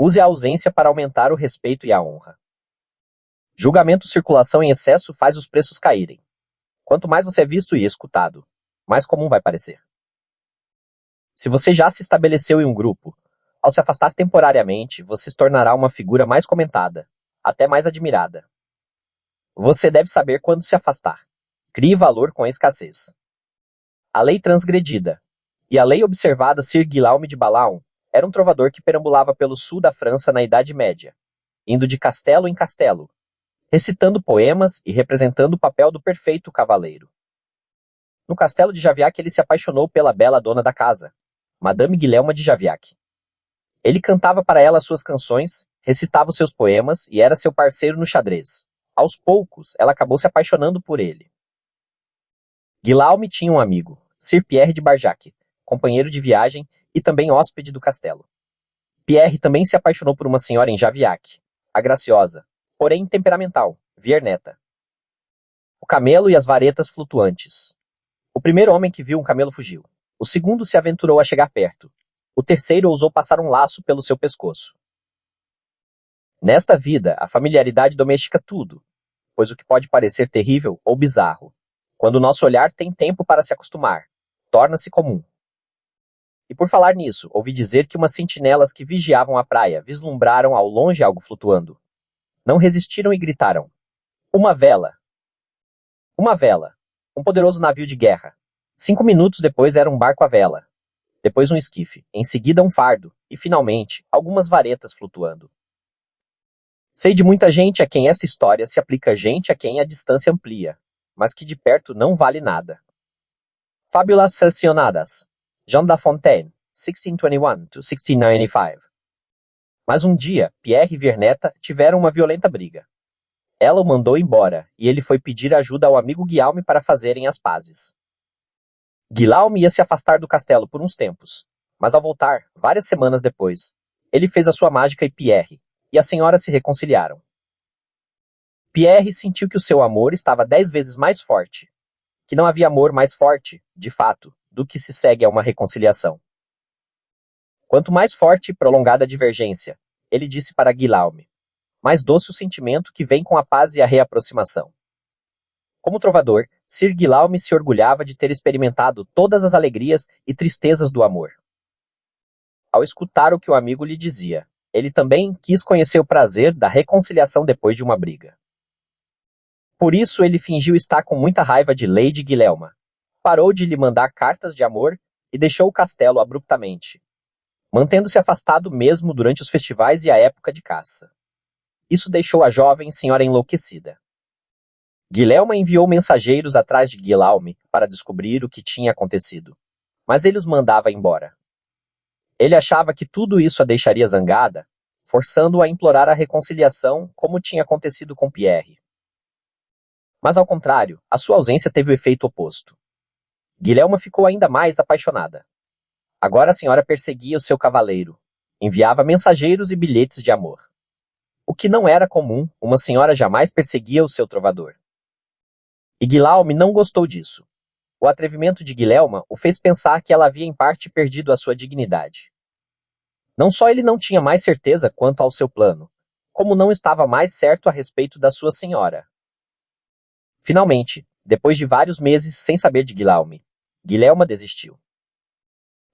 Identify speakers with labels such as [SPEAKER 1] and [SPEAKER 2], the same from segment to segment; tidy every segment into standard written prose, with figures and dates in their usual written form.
[SPEAKER 1] Use a ausência para aumentar o respeito e a honra. Julgamento circulação em excesso faz os preços caírem. Quanto mais você é visto e escutado, mais comum vai parecer. Se você já se estabeleceu em um grupo, ao se afastar temporariamente, você se tornará uma figura mais comentada, até mais admirada. Você deve saber quando se afastar. Crie valor com a escassez. A lei transgredida e a lei observada Sir Guillaume de Balaun era um trovador que perambulava pelo sul da França na Idade Média, indo de castelo em castelo, recitando poemas e representando o papel do perfeito cavaleiro. No castelo de Javiac ele se apaixonou pela bela dona da casa, Madame Guilhelma de Javiac. Ele cantava para ela suas canções, recitava os seus poemas e era seu parceiro no xadrez. Aos poucos, ela acabou se apaixonando por ele. Guillaume tinha um amigo, Sir Pierre de Barjac, companheiro de viagem e também hóspede do castelo. Pierre também se apaixonou por uma senhora em Javiac, a graciosa, porém temperamental, Vierneta. O camelo e as varetas flutuantes. O primeiro homem que viu um camelo fugiu. O segundo se aventurou a chegar perto. O terceiro ousou passar um laço pelo seu pescoço. Nesta vida, a familiaridade domestica tudo, pois o que pode parecer terrível ou bizarro, quando o nosso olhar tem tempo para se acostumar, torna-se comum. E por falar nisso, ouvi dizer que umas sentinelas que vigiavam a praia vislumbraram ao longe algo flutuando. Não resistiram e gritaram: "Uma vela! Uma vela! Um poderoso navio de guerra!" 5 minutos depois era um barco à vela. Depois um esquife, em seguida um fardo, e finalmente, algumas varetas flutuando. Sei de muita gente a quem esta história se aplica a gente a quem a distância amplia, mas que de perto não vale nada. Fábulas Cercionadas, Jean La Fontaine, 1621-1695. Mas um dia, Pierre e Vierneta tiveram uma violenta briga. Ela o mandou embora, e ele foi pedir ajuda ao amigo Guillaume para fazerem as pazes. Guillaume ia se afastar do castelo por uns tempos, mas ao voltar, várias semanas depois, ele fez a sua mágica e Pierre, e a senhora se reconciliaram. Pierre sentiu que o seu amor estava 10 vezes mais forte, que não havia amor mais forte, de fato, do que se segue a uma reconciliação. Quanto mais forte e prolongada a divergência, ele disse para Guillaume, mais doce o sentimento que vem com a paz e a reaproximação. Como trovador, Sir Guillaume se orgulhava de ter experimentado todas as alegrias e tristezas do amor. Ao escutar o que o amigo lhe dizia, ele também quis conhecer o prazer da reconciliação depois de uma briga. Por isso ele fingiu estar com muita raiva de Lady Guilhelma, parou de lhe mandar cartas de amor e deixou o castelo abruptamente, mantendo-se afastado mesmo durante os festivais e a época de caça. Isso deixou a jovem senhora enlouquecida. Guilhelma enviou mensageiros atrás de Guillaume para descobrir o que tinha acontecido, mas ele os mandava embora. Ele achava que tudo isso a deixaria zangada, forçando-o a implorar a reconciliação como tinha acontecido com Pierre. Mas ao contrário, a sua ausência teve o efeito oposto. Guilhelma ficou ainda mais apaixonada. Agora a senhora perseguia o seu cavaleiro, enviava mensageiros e bilhetes de amor. O que não era comum, uma senhora jamais perseguia o seu trovador. E Guillaume não gostou disso. O atrevimento de Guilhelma o fez pensar que ela havia em parte perdido a sua dignidade. Não só ele não tinha mais certeza quanto ao seu plano, como não estava mais certo a respeito da sua senhora. Finalmente, depois de vários meses sem saber de Guillaume, Guilhelma desistiu.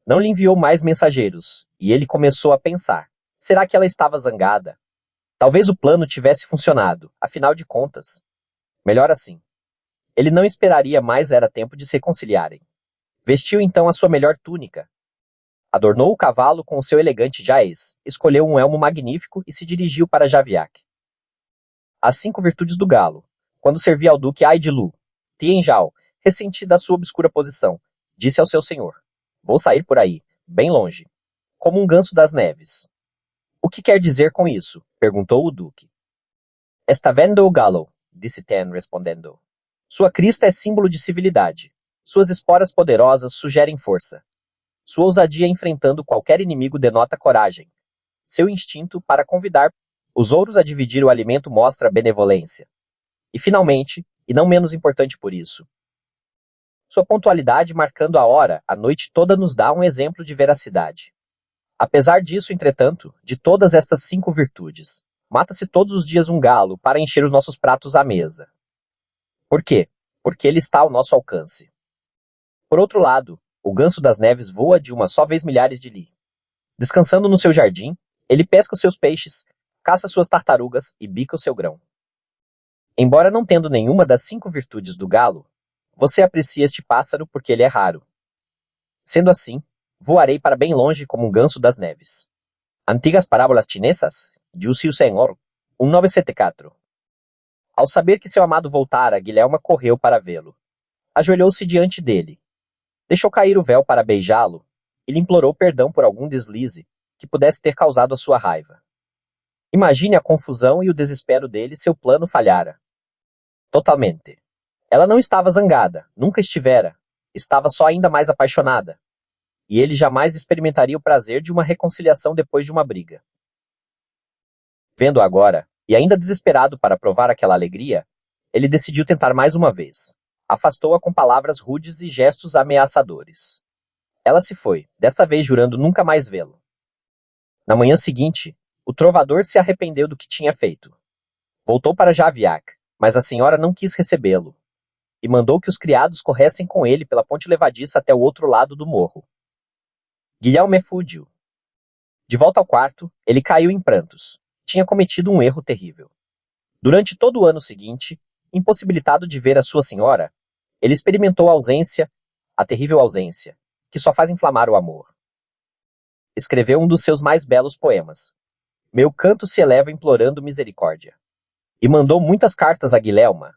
[SPEAKER 1] Não lhe enviou mais mensageiros, e ele começou a pensar, será que ela estava zangada? Talvez o plano tivesse funcionado, afinal de contas. Melhor assim. Ele não esperaria mais era tempo de se reconciliarem. Vestiu então a sua melhor túnica. Adornou o cavalo com o seu elegante jais, escolheu um elmo magnífico e se dirigiu para Javiac. As 5 virtudes do galo, quando servia ao duque Ai de Lu, Tianjao, ressentido da sua obscura posição, disse ao seu senhor, vou sair por aí, bem longe, como um ganso das neves. O que quer dizer com isso? Perguntou o duque. Está vendo o galo? Disse Tan respondendo. Sua crista é símbolo de civilidade. Suas esporas poderosas sugerem força. Sua ousadia enfrentando qualquer inimigo denota coragem. Seu instinto para convidar os outros a dividir o alimento mostra benevolência. E finalmente, e não menos importante por isso, sua pontualidade marcando a hora, a noite toda nos dá um exemplo de veracidade. Apesar disso, entretanto, de todas estas 5 virtudes, mata-se todos os dias um galo para encher os nossos pratos à mesa. Por quê? Porque ele está ao nosso alcance. Por outro lado, o ganso das neves voa de uma só vez milhares de li. Descansando no seu jardim, ele pesca os seus peixes, caça suas tartarugas e bica o seu grão. Embora não tendo nenhuma das 5 virtudes do galo, você aprecia este pássaro porque ele é raro. Sendo assim, voarei para bem longe como um ganso das neves. Antigas parábolas chinesas, disse o senhor, 1974. Ao saber que seu amado voltara, Guilherme correu para vê-lo. Ajoelhou-se diante dele. Deixou cair o véu para beijá-lo e lhe implorou perdão por algum deslize que pudesse ter causado a sua raiva. Imagine a confusão e o desespero dele se o plano falhara. Totalmente. Ela não estava zangada, nunca estivera. Estava só ainda mais apaixonada. E ele jamais experimentaria o prazer de uma reconciliação depois de uma briga. Vendo-a agora, e ainda desesperado para provar aquela alegria, ele decidiu tentar mais uma vez. Afastou-a com palavras rudes e gestos ameaçadores. Ela se foi, desta vez jurando nunca mais vê-lo. Na manhã seguinte, o trovador se arrependeu do que tinha feito. Voltou para Javiac, mas a senhora não quis recebê-lo, e mandou que os criados corressem com ele pela ponte levadiça até o outro lado do morro. Guilherme fugiu. De volta ao quarto, ele caiu em prantos. Tinha cometido um erro terrível. Durante todo o ano seguinte, impossibilitado de ver a sua senhora, ele experimentou a terrível ausência, que só faz inflamar o amor. Escreveu um dos seus mais belos poemas. Meu canto se eleva implorando misericórdia. E mandou muitas cartas a Guilherme,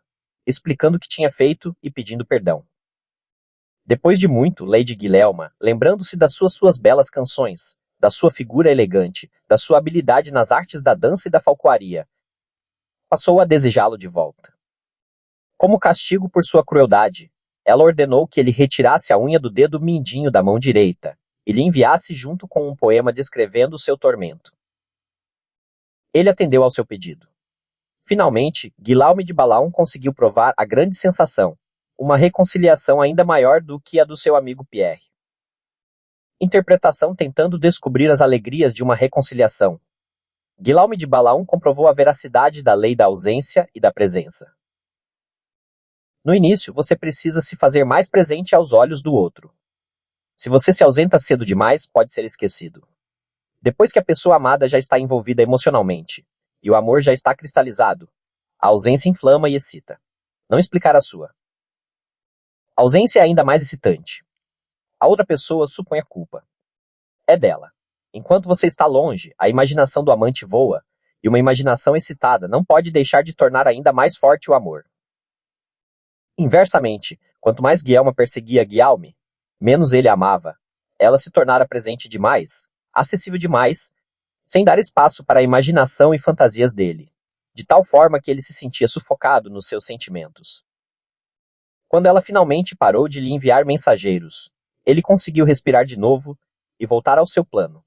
[SPEAKER 1] explicando o que tinha feito e pedindo perdão. Depois de muito, Lady Guilherme, lembrando-se das suas belas canções, da sua figura elegante, da sua habilidade nas artes da dança e da falcoaria, passou a desejá-lo de volta. Como castigo por sua crueldade, ela ordenou que ele retirasse a unha do dedo mindinho da mão direita e lhe enviasse junto com um poema descrevendo o seu tormento. Ele atendeu ao seu pedido. Finalmente, Guilherme de Balaão conseguiu provar a grande sensação, uma reconciliação ainda maior do que a do seu amigo Pierre. Interpretação tentando descobrir as alegrias de uma reconciliação. Guilherme de Balaão comprovou a veracidade da lei da ausência e da presença. No início, você precisa se fazer mais presente aos olhos do outro. Se você se ausenta cedo demais, pode ser esquecido. Depois que a pessoa amada já está envolvida emocionalmente, e o amor já está cristalizado, a ausência inflama e excita. Não explicar a sua. A ausência é ainda mais excitante. A outra pessoa supõe a culpa. É dela. Enquanto você está longe, a imaginação do amante voa, e uma imaginação excitada não pode deixar de tornar ainda mais forte o amor. Inversamente, quanto mais Guilherme perseguia Guilherme, menos ele a amava. Ela se tornara presente demais, acessível demais, sem dar espaço para a imaginação e fantasias dele, de tal forma que ele se sentia sufocado nos seus sentimentos. Quando ela finalmente parou de lhe enviar mensageiros, ele conseguiu respirar de novo e voltar ao seu plano.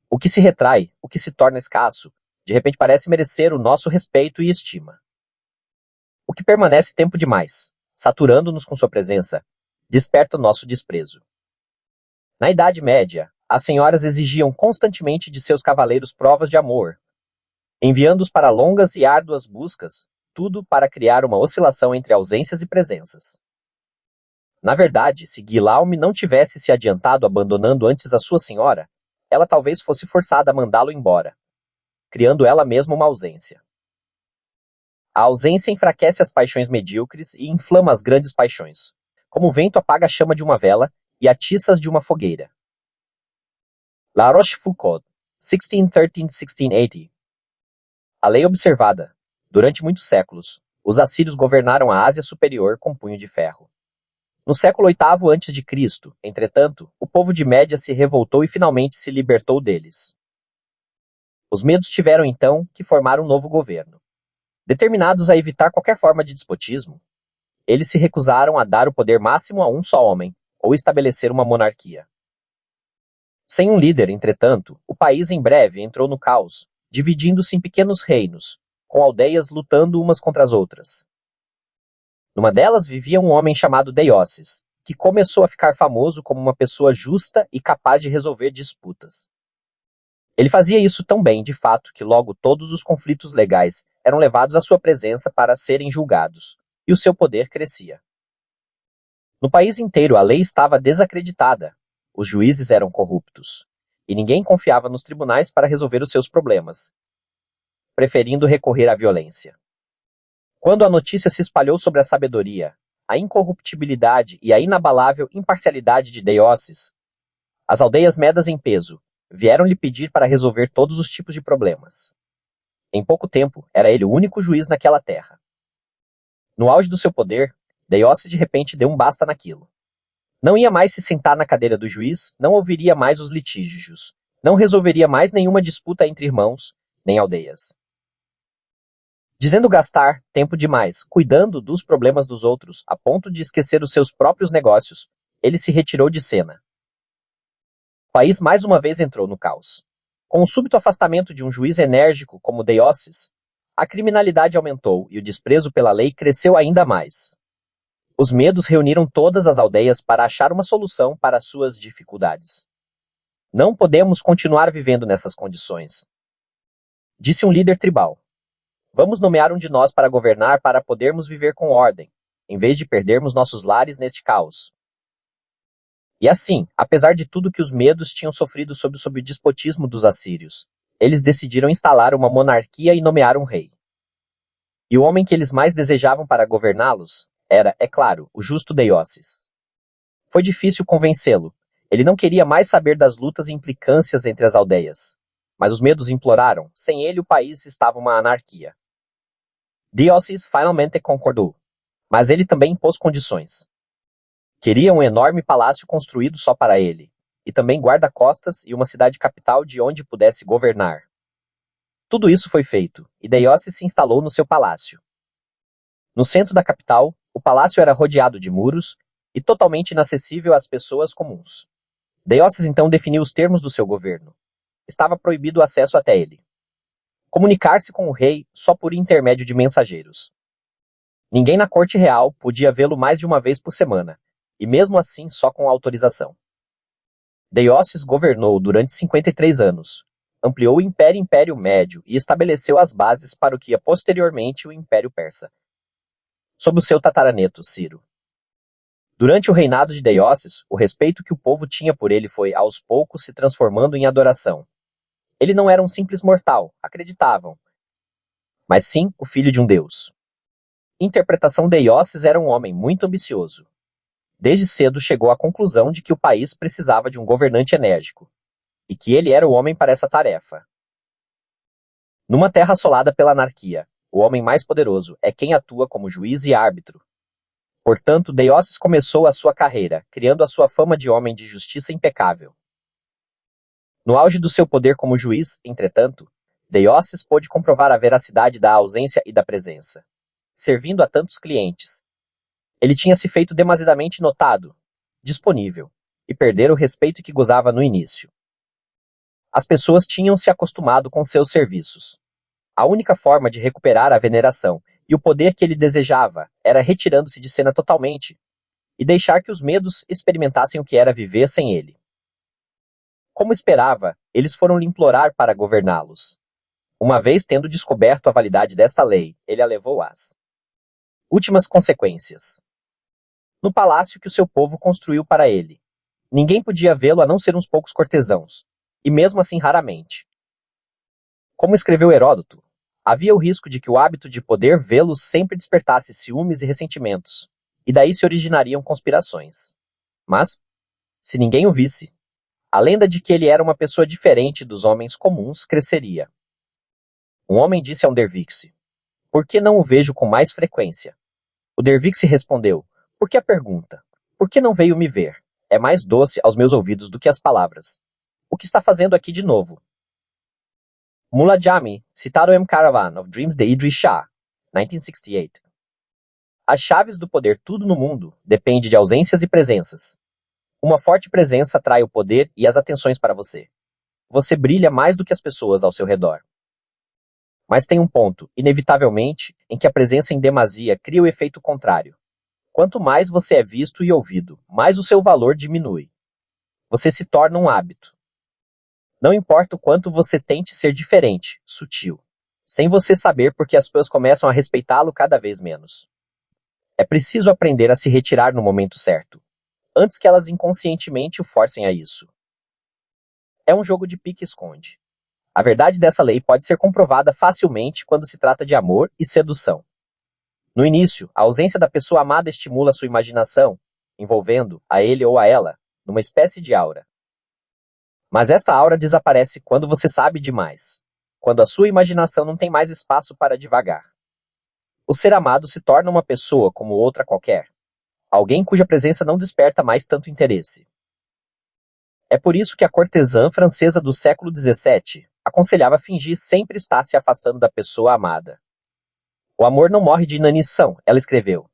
[SPEAKER 1] O que se retrai, o que se torna escasso, de repente parece merecer o nosso respeito e estima. O que permanece tempo demais, saturando-nos com sua presença, desperta o nosso desprezo. Na Idade Média, as senhoras exigiam constantemente de seus cavaleiros provas de amor, enviando-os para longas e árduas buscas, tudo para criar uma oscilação entre ausências e presenças. Na verdade, se Guilherme não tivesse se adiantado abandonando antes a sua senhora, ela talvez fosse forçada a mandá-lo embora, criando ela mesma uma ausência. A ausência enfraquece as paixões medíocres e inflama as grandes paixões, como o vento apaga a chama de uma vela e atiça-as de uma fogueira. La Rochefoucauld, 1613-1680. A lei observada. Durante muitos séculos, os assírios governaram a Ásia Superior com punho de ferro. No século VIII a.C., entretanto, o povo de Média se revoltou e finalmente se libertou deles. Os medos tiveram então que formar um novo governo. Determinados a evitar qualquer forma de despotismo, eles se recusaram a dar o poder máximo a um só homem, ou estabelecer uma monarquia. Sem um líder, entretanto, o país em breve entrou no caos, dividindo-se em pequenos reinos, com aldeias lutando umas contra as outras. Numa delas vivia um homem chamado Deioces, que começou a ficar famoso como uma pessoa justa e capaz de resolver disputas. Ele fazia isso tão bem, de fato, que logo todos os conflitos legais eram levados à sua presença para serem julgados, e o seu poder crescia. No país inteiro a lei estava desacreditada, os juízes eram corruptos, e ninguém confiava nos tribunais para resolver os seus problemas, preferindo recorrer à violência. Quando a notícia se espalhou sobre a sabedoria, a incorruptibilidade e a inabalável imparcialidade de Deioces, as aldeias medas em peso vieram lhe pedir para resolver todos os tipos de problemas. Em pouco tempo, era ele o único juiz naquela terra. No auge do seu poder, Deioces de repente deu um basta naquilo. Não ia mais se sentar na cadeira do juiz, não ouviria mais os litígios, não resolveria mais nenhuma disputa entre irmãos, nem aldeias. Dizendo gastar tempo demais, cuidando dos problemas dos outros, a ponto de esquecer os seus próprios negócios, ele se retirou de cena. O país mais uma vez entrou no caos. Com o súbito afastamento de um juiz enérgico como Deioces, a criminalidade aumentou e o desprezo pela lei cresceu ainda mais. Os medos reuniram todas as aldeias para achar uma solução para suas dificuldades. Não podemos continuar vivendo nessas condições, disse um líder tribal. Vamos nomear um de nós para governar para podermos viver com ordem, em vez de perdermos nossos lares neste caos. E assim, apesar de tudo que os medos tinham sofrido sob o despotismo dos assírios, eles decidiram instalar uma monarquia e nomear um rei. E o homem que eles mais desejavam para governá-los era, é claro, o justo Deioces. Foi difícil convencê-lo. Ele não queria mais saber das lutas e implicâncias entre as aldeias. Mas os medos imploraram. Sem ele, o país estava uma anarquia. Deioces finalmente concordou. Mas ele também impôs condições. Queria um enorme palácio construído só para ele, e também guarda-costas e uma cidade capital de onde pudesse governar. Tudo isso foi feito, e Deioces se instalou no seu palácio. No centro da capital, o palácio era rodeado de muros e totalmente inacessível às pessoas comuns. Deioces então definiu os termos do seu governo. Estava proibido o acesso até ele. Comunicar-se com o rei só por intermédio de mensageiros. Ninguém na corte real podia vê-lo mais de uma vez por semana, e mesmo assim só com autorização. Deioces governou durante 53 anos, ampliou o Império Médio e estabeleceu as bases para o que ia posteriormente o Império Persa, sob o seu tataraneto, Ciro. Durante o reinado de Deioces, o respeito que o povo tinha por ele foi, aos poucos, se transformando em adoração. Ele não era um simples mortal, acreditavam, mas sim o filho de um deus. Interpretação Deioces era um homem muito ambicioso. Desde cedo chegou à conclusão de que o país precisava de um governante enérgico, e que ele era o homem para essa tarefa. Numa terra assolada pela anarquia, o homem mais poderoso é quem atua como juiz e árbitro. Portanto, Deioces começou a sua carreira, criando a sua fama de homem de justiça impecável. No auge do seu poder como juiz, entretanto, Deioces pôde comprovar a veracidade da ausência e da presença, servindo a tantos clientes. Ele tinha se feito demasiadamente notado, disponível, e perder o respeito que gozava no início. As pessoas tinham se acostumado com seus serviços. A única forma de recuperar a veneração e o poder que ele desejava era retirando-se de cena totalmente e deixar que os medos experimentassem o que era viver sem ele. Como esperava, eles foram lhe implorar para governá-los. Uma vez tendo descoberto a validade desta lei, ele a levou às últimas consequências. No palácio que o seu povo construiu para ele, ninguém podia vê-lo a não ser uns poucos cortesãos, e mesmo assim raramente. Como escreveu Heródoto, havia o risco de que o hábito de poder vê-los sempre despertasse ciúmes e ressentimentos, e daí se originariam conspirações. Mas, se ninguém o visse, a lenda de que ele era uma pessoa diferente dos homens comuns cresceria. Um homem disse a um Dervixe: "Por que não o vejo com mais frequência?" O Dervixe respondeu: "Por que a pergunta? Por que não veio me ver? É mais doce aos meus ouvidos do que as palavras. O que está fazendo aqui de novo?" Mullah Jami, Sitaroem Caravan of Dreams de Idris Shah, 1968. As chaves do poder tudo no mundo depende de ausências e presenças. Uma forte presença atrai o poder e as atenções para você. Você brilha mais do que as pessoas ao seu redor. Mas tem um ponto, inevitavelmente, em que a presença em demasia cria o efeito contrário. Quanto mais você é visto e ouvido, mais o seu valor diminui. Você se torna um hábito. Não importa o quanto você tente ser diferente, sutil, sem você saber porque as pessoas começam a respeitá-lo cada vez menos. É preciso aprender a se retirar no momento certo, antes que elas inconscientemente o forcem a isso. É um jogo de pique-esconde. A verdade dessa lei pode ser comprovada facilmente quando se trata de amor e sedução. No início, a ausência da pessoa amada estimula sua imaginação, envolvendo a ele ou a ela numa espécie de aura. Mas esta aura desaparece quando você sabe demais, quando a sua imaginação não tem mais espaço para divagar. O ser amado se torna uma pessoa como outra qualquer, alguém cuja presença não desperta mais tanto interesse. É por isso que a cortesã francesa do século XVII aconselhava fingir sempre estar se afastando da pessoa amada. O amor não morre de inanição, ela escreveu,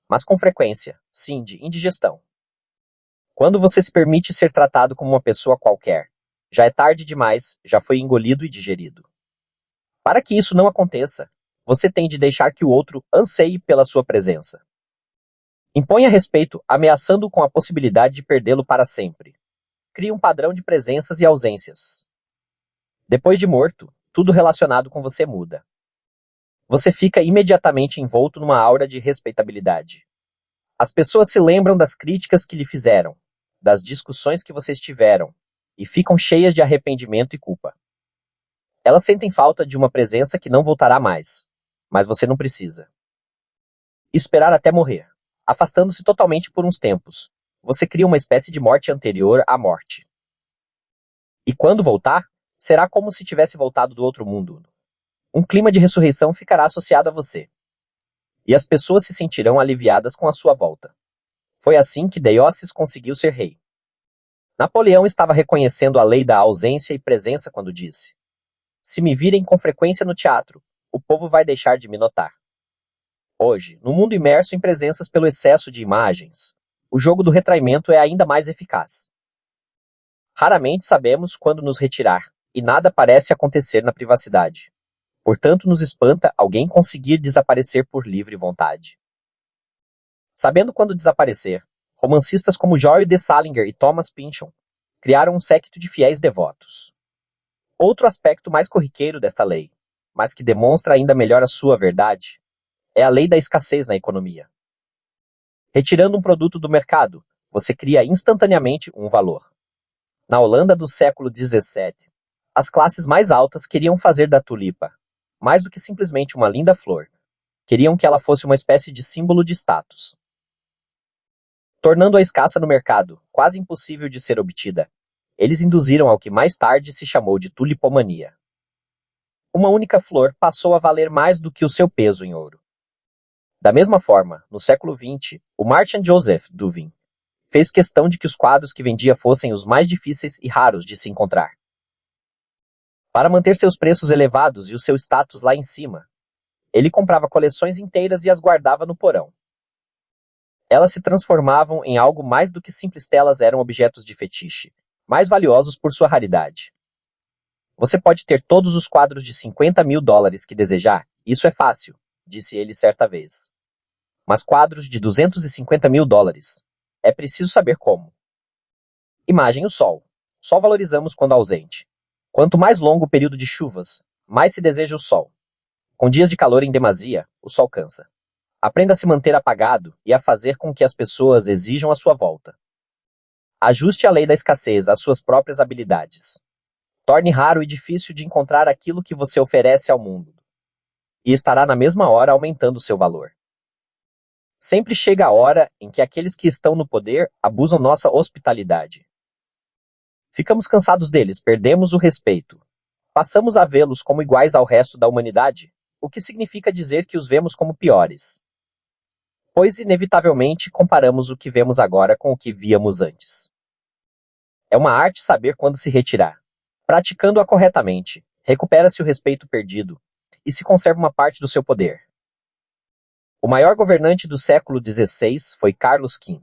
[SPEAKER 1] mas com frequência, sim, de indigestão. Quando você se permite ser tratado como uma pessoa qualquer, já é tarde demais, já foi engolido e digerido. Para que isso não aconteça, você tem de deixar que o outro anseie pela sua presença. Imponha respeito, ameaçando-o com a possibilidade de perdê-lo para sempre. Crie um padrão de presenças e ausências. Depois de morto, tudo relacionado com você muda. Você fica imediatamente envolto numa aura de respeitabilidade. As pessoas se lembram das críticas que lhe fizeram, das discussões que vocês tiveram, e ficam cheias de arrependimento e culpa. Elas sentem falta de uma presença que não voltará mais, mas você não precisa. Esperar até morrer, afastando-se totalmente por uns tempos. Você cria uma espécie de morte anterior à morte. E quando voltar, será como se tivesse voltado do outro mundo. Um clima de ressurreição ficará associado a você. E as pessoas se sentirão aliviadas com a sua volta. Foi assim que Deioces conseguiu ser rei. Napoleão estava reconhecendo a lei da ausência e presença quando disse: "Se me virem com frequência no teatro, o povo vai deixar de me notar." Hoje, no mundo imerso em presenças pelo excesso de imagens, o jogo do retraimento é ainda mais eficaz. Raramente sabemos quando nos retirar, e nada parece acontecer na privacidade. Portanto, nos espanta alguém conseguir desaparecer por livre vontade. Sabendo quando desaparecer, romancistas como George de Salinger e Thomas Pynchon criaram um séquito de fiéis devotos. Outro aspecto mais corriqueiro desta lei, mas que demonstra ainda melhor a sua verdade, é a lei da escassez na economia. Retirando um produto do mercado, você cria instantaneamente um valor. Na Holanda do século XVII, as classes mais altas queriam fazer da tulipa, mais do que simplesmente uma linda flor, queriam que ela fosse uma espécie de símbolo de status. Tornando-a escassa no mercado, quase impossível de ser obtida, eles induziram ao que mais tarde se chamou de tulipomania. Uma única flor passou a valer mais do que o seu peso em ouro. Da mesma forma, no século XX, o Marchand Joseph Duvin fez questão de que os quadros que vendia fossem os mais difíceis e raros de se encontrar. Para manter seus preços elevados e o seu status lá em cima, ele comprava coleções inteiras e as guardava no porão. Elas se transformavam em algo mais do que simples telas, eram objetos de fetiche, mais valiosos por sua raridade. Você pode ter todos os quadros de $50.000 que desejar, isso é fácil, disse ele certa vez. Mas quadros de $250.000, é preciso saber como. Imagem o sol. Só valorizamos quando ausente. Quanto mais longo o período de chuvas, mais se deseja o sol. Com dias de calor em demasia, o sol cansa. Aprenda a se manter apagado e a fazer com que as pessoas exijam a sua volta. Ajuste a lei da escassez às suas próprias habilidades. Torne raro e difícil de encontrar aquilo que você oferece ao mundo. E estará na mesma hora aumentando seu valor. Sempre chega a hora em que aqueles que estão no poder abusam nossa hospitalidade. Ficamos cansados deles, perdemos o respeito. Passamos a vê-los como iguais ao resto da humanidade, o que significa dizer que os vemos como piores. Pois, inevitavelmente, comparamos o que vemos agora com o que víamos antes. É uma arte saber quando se retirar. Praticando-a corretamente, recupera-se o respeito perdido e se conserva uma parte do seu poder. O maior governante do século XVI foi Carlos V.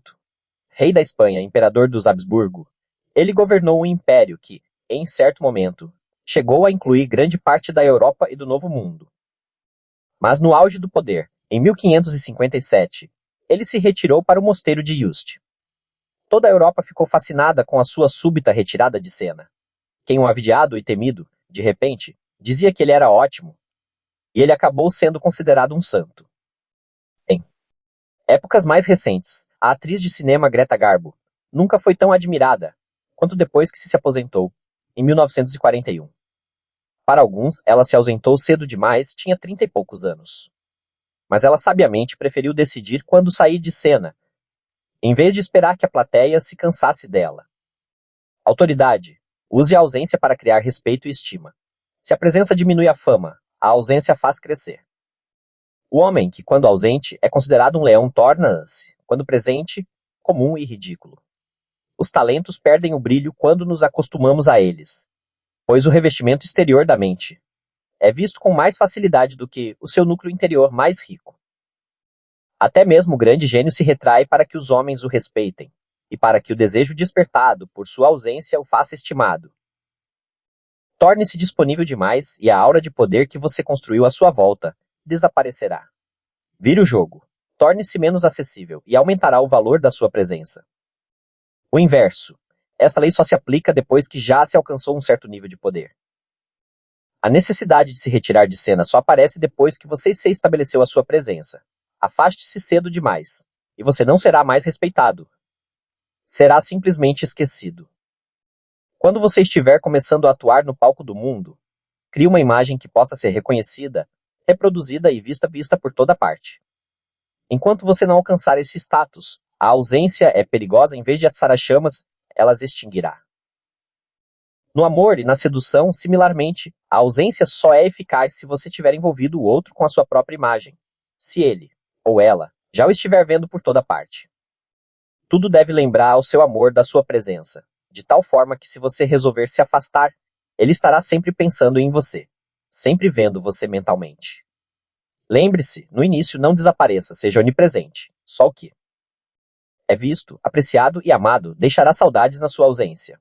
[SPEAKER 1] Rei da Espanha, imperador dos Habsburgo, ele governou um império que, em certo momento, chegou a incluir grande parte da Europa e do Novo Mundo. Mas no auge do poder, em 1557, ele se retirou para o mosteiro de Yuste. Toda a Europa ficou fascinada com a sua súbita retirada de cena. Quem o havia odiado e temido, de repente, dizia que ele era ótimo, e ele acabou sendo considerado um santo. Em épocas mais recentes, a atriz de cinema Greta Garbo nunca foi tão admirada quanto depois que se aposentou, em 1941. Para alguns, ela se ausentou cedo demais, tinha 30 e poucos anos. Mas ela sabiamente preferiu decidir quando sair de cena, em vez de esperar que a plateia se cansasse dela. Autoridade. Use a ausência para criar respeito e estima. Se a presença diminui a fama, a ausência faz crescer. O homem que, quando ausente, é considerado um leão torna-se, quando presente, comum e ridículo. Os talentos perdem o brilho quando nos acostumamos a eles, pois o revestimento exterior da mente é visto com mais facilidade do que o seu núcleo interior mais rico. Até mesmo o grande gênio se retrai para que os homens o respeitem, e para que o desejo despertado por sua ausência o faça estimado. Torne-se disponível demais e a aura de poder que você construiu à sua volta desaparecerá. Vire o jogo. Torne-se menos acessível e aumentará o valor da sua presença. O inverso. Esta lei só se aplica depois que já se alcançou um certo nível de poder. A necessidade de se retirar de cena só aparece depois que você se estabeleceu a sua presença. Afaste-se cedo demais, e você não será mais respeitado. Será simplesmente esquecido. Quando você estiver começando a atuar no palco do mundo, crie uma imagem que possa ser reconhecida, reproduzida e vista por toda parte. Enquanto você não alcançar esse status, a ausência é perigosa. Em vez de atiçar as chamas, ela as extinguirá. No amor e na sedução, similarmente, a ausência só é eficaz se você tiver envolvido o outro com a sua própria imagem, se ele, ou ela, já o estiver vendo por toda parte. Tudo deve lembrar ao seu amor da sua presença, de tal forma que se você resolver se afastar, ele estará sempre pensando em você, sempre vendo você mentalmente. Lembre-se, no início não desapareça, seja onipresente, só o que é visto, apreciado e amado deixará saudades na sua ausência.